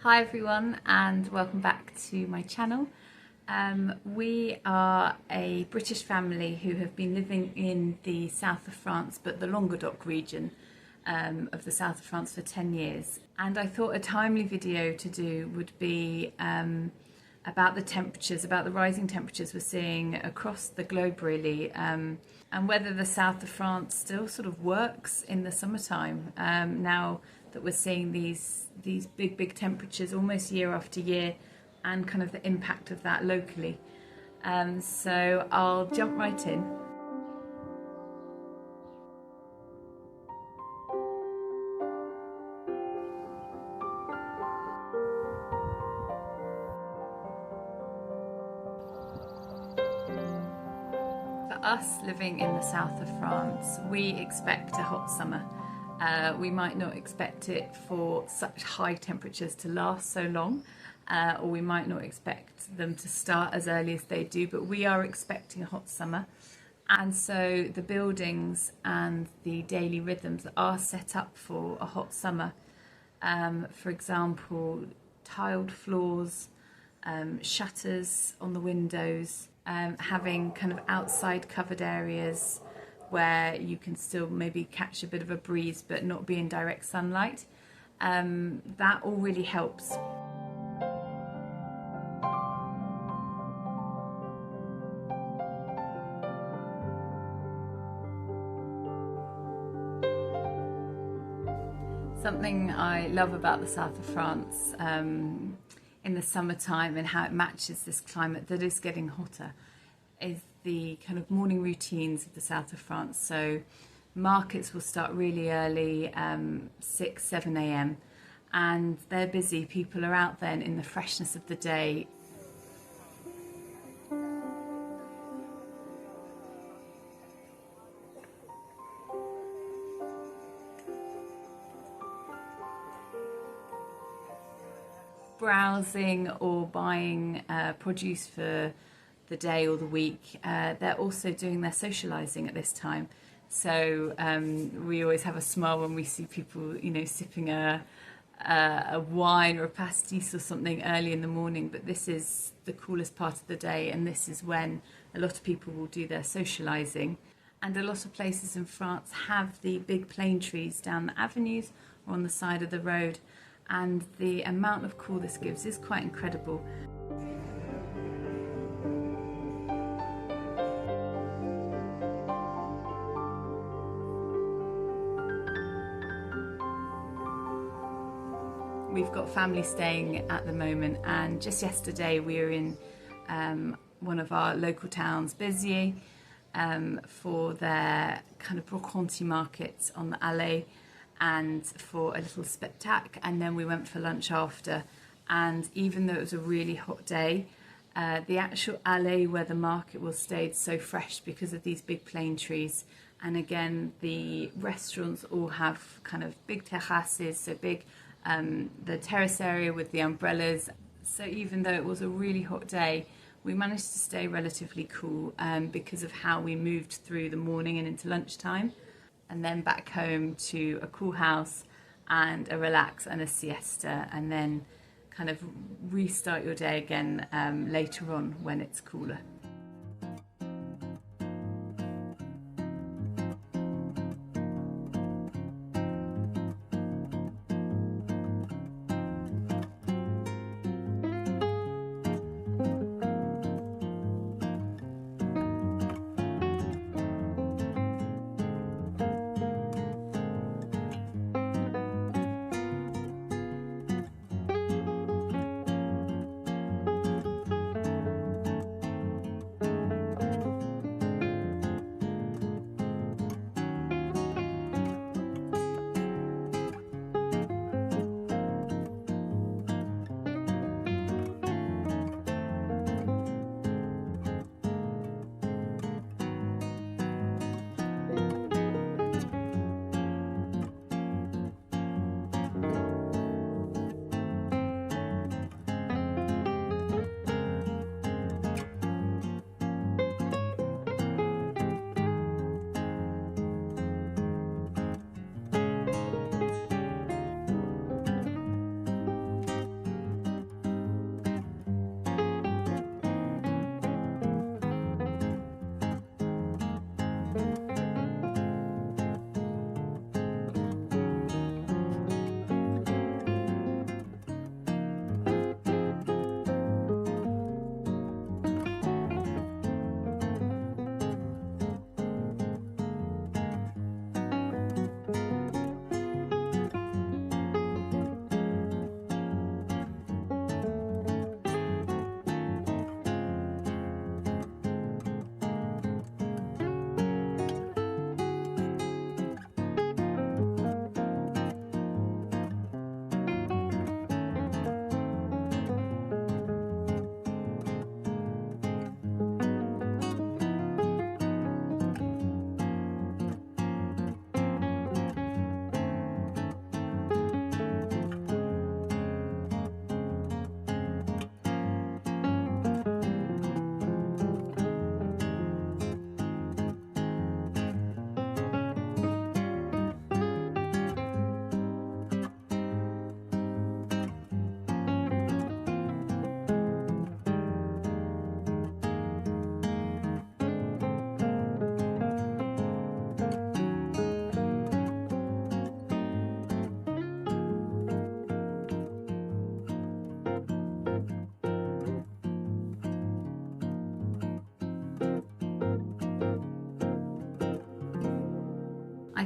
Hi everyone and welcome back to my channel. We are a British family who have been living in the south of France, but the Languedoc region of the south of France for 10 years. And I thought a timely video to do would be about the temperatures, about the rising temperatures we're seeing across the globe really, and whether the south of France still sort of works in the summertime now that we're seeing these big temperatures almost year after year, and kind of the impact of that locally. So I'll jump right in. For us living in the south of France, we expect a hot summer. We might not expect it for such high temperatures to last so long, or we might not expect them to start as early as they do, but we are expecting a hot summer. And so the buildings and the daily rhythms are set up for a hot summer. For example, tiled floors, shutters on the windows, having kind of outside covered areas where you can still maybe catch a bit of a breeze but not be in direct sunlight. That all really helps. Something I love about the south of France in the summertime and how it matches this climate that is getting hotter is the kind of morning routines of the south of France. So markets will start really early, 6, 7 a.m. and they're busy. People are out then in the freshness of the day. Browsing or buying produce for the day or the week. They're also doing their socializing at this time. So we always have a smile when we see people, you know, sipping a wine or a pastis or something early in the morning. But this is the coolest part of the day, and this is when a lot of people will do their socializing. And a lot of places in France have the big plane trees down the avenues or on the side of the road. And the amount of cool this gives is quite incredible. We've got family staying at the moment, and just yesterday we were in one of our local towns, Béziers, for their kind of brocante markets on the Allée, and for a little spectacle, and then we went for lunch after. And even though it was a really hot day, the actual alley where the market was stayed so fresh because of these big plane trees. And again, the restaurants all have kind of big terraces, so big, the terrace area with the umbrellas. So even though it was a really hot day, we managed to stay relatively cool because of how we moved through the morning and into lunchtime, and then back home to a cool house and a relax and a siesta, and then kind of restart your day again later on when it's cooler.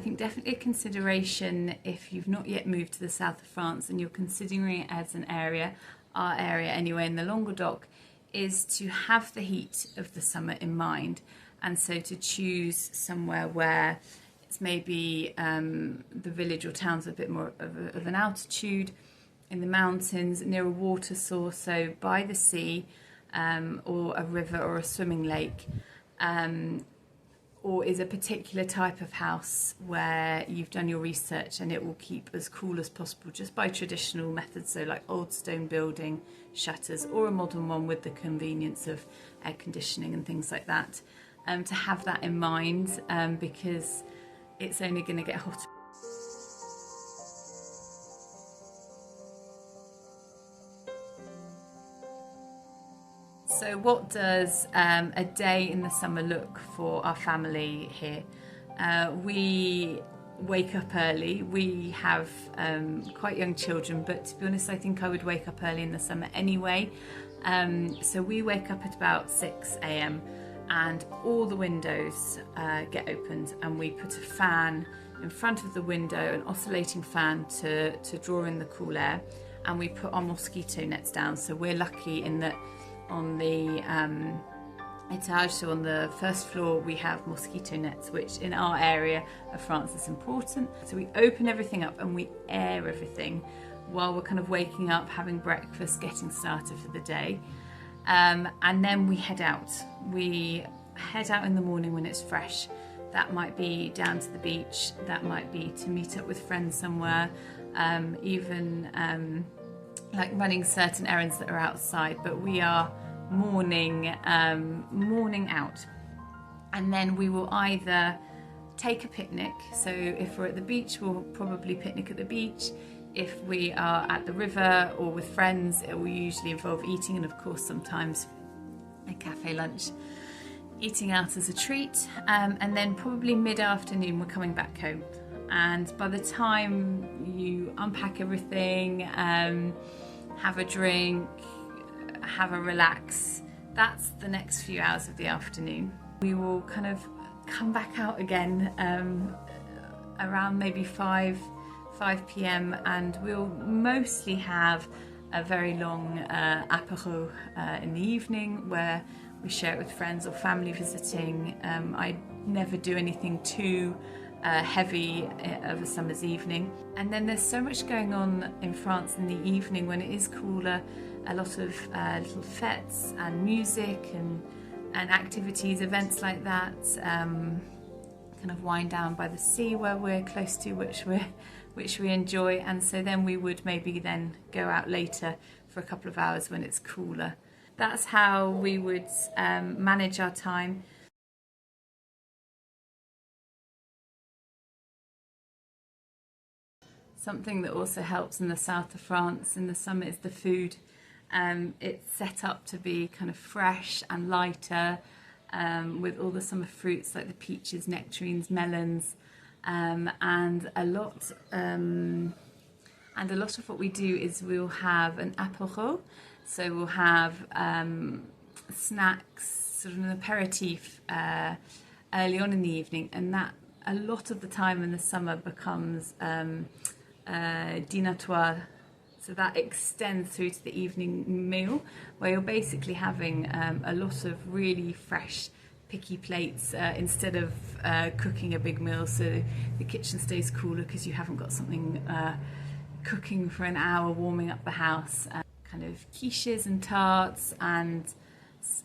think definitely a consideration if you've not yet moved to the south of France and you're considering it as an area, our area anyway in the Languedoc, is to have the heat of the summer in mind, and so to choose somewhere where it's maybe the village or town's a bit more of an altitude, in the mountains, near a water source, so by the sea, or a river or a swimming lake, or is a particular type of house where you've done your research and it will keep as cool as possible just by traditional methods, so like old stone building, shutters, or a modern one with the convenience of air conditioning and things like that, to have that in mind, because it's only going to get hotter. So what does a day in the summer look for our family here? We wake up early. We have quite young children, but to be honest, I think I would wake up early in the summer anyway. So we wake up at about 6 a.m. and all the windows get opened, and we put a fan in front of the window, an oscillating fan to draw in the cool air, and we put our mosquito nets down. So we're lucky in that on the etage, so on the first floor, we have mosquito nets, which in our area of France is important. So we open everything up and we air everything while we're kind of waking up, having breakfast, getting started for the day. And then we head out. We head out in the morning when it's fresh. That might be down to the beach, that might be to meet up with friends somewhere, even like running certain errands that are outside, but we are morning out. And then we will either take a picnic, so if we're at the beach, we'll probably picnic at the beach. If we are at the river or with friends, it will usually involve eating, and of course sometimes a cafe lunch, eating out as a treat. And then probably mid-afternoon we're coming back home, and by the time you unpack everything, have a drink, have a relax, that's the next few hours of the afternoon. We will kind of come back out again around maybe 5 p.m. and we'll mostly have a very long apéro in the evening where we share it with friends or family visiting. I never do anything too heavy of a summer's evening. And then there's so much going on in France in the evening when it is cooler, a lot of little fêtes and music and activities, events like that, kind of wind down by the sea where we're close to, which we enjoy. And so then we would maybe then go out later for a couple of hours when it's cooler. That's how we would manage our time. Something that also helps in the south of France in the summer is the food. It's set up to be kind of fresh and lighter, with all the summer fruits like the peaches, nectarines, melons, and a lot of what we do is we'll have an apéro, so we'll have snacks, sort of an aperitif early on in the evening, and that a lot of the time in the summer becomes dînatoire. So that extends through to the evening meal, where you're basically having a lot of really fresh, picky plates instead of cooking a big meal, so the kitchen stays cooler because you haven't got something cooking for an hour, warming up the house. Kind of quiches and tarts and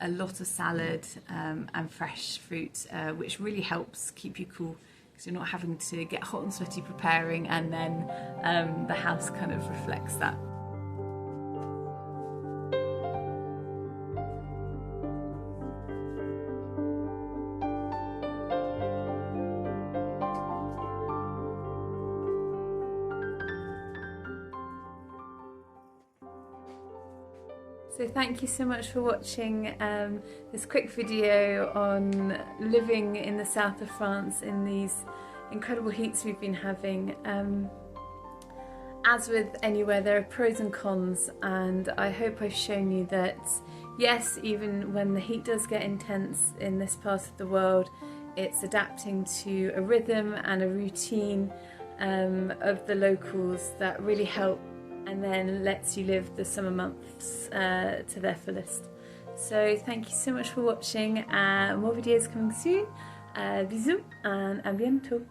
a lot of salad and fresh fruit, which really helps keep you cool, because you're not having to get hot and sweaty preparing, and then the house kind of reflects that. So thank you so much for watching this quick video on living in the south of France in these incredible heats we've been having. As with anywhere, there are pros and cons, and I hope I've shown you that yes, even when the heat does get intense in this part of the world, it's adapting to a rhythm and a routine of the locals that really help, and then lets you live the summer months to their fullest. So thank you so much for watching. More videos coming soon. Bisous and à bientôt.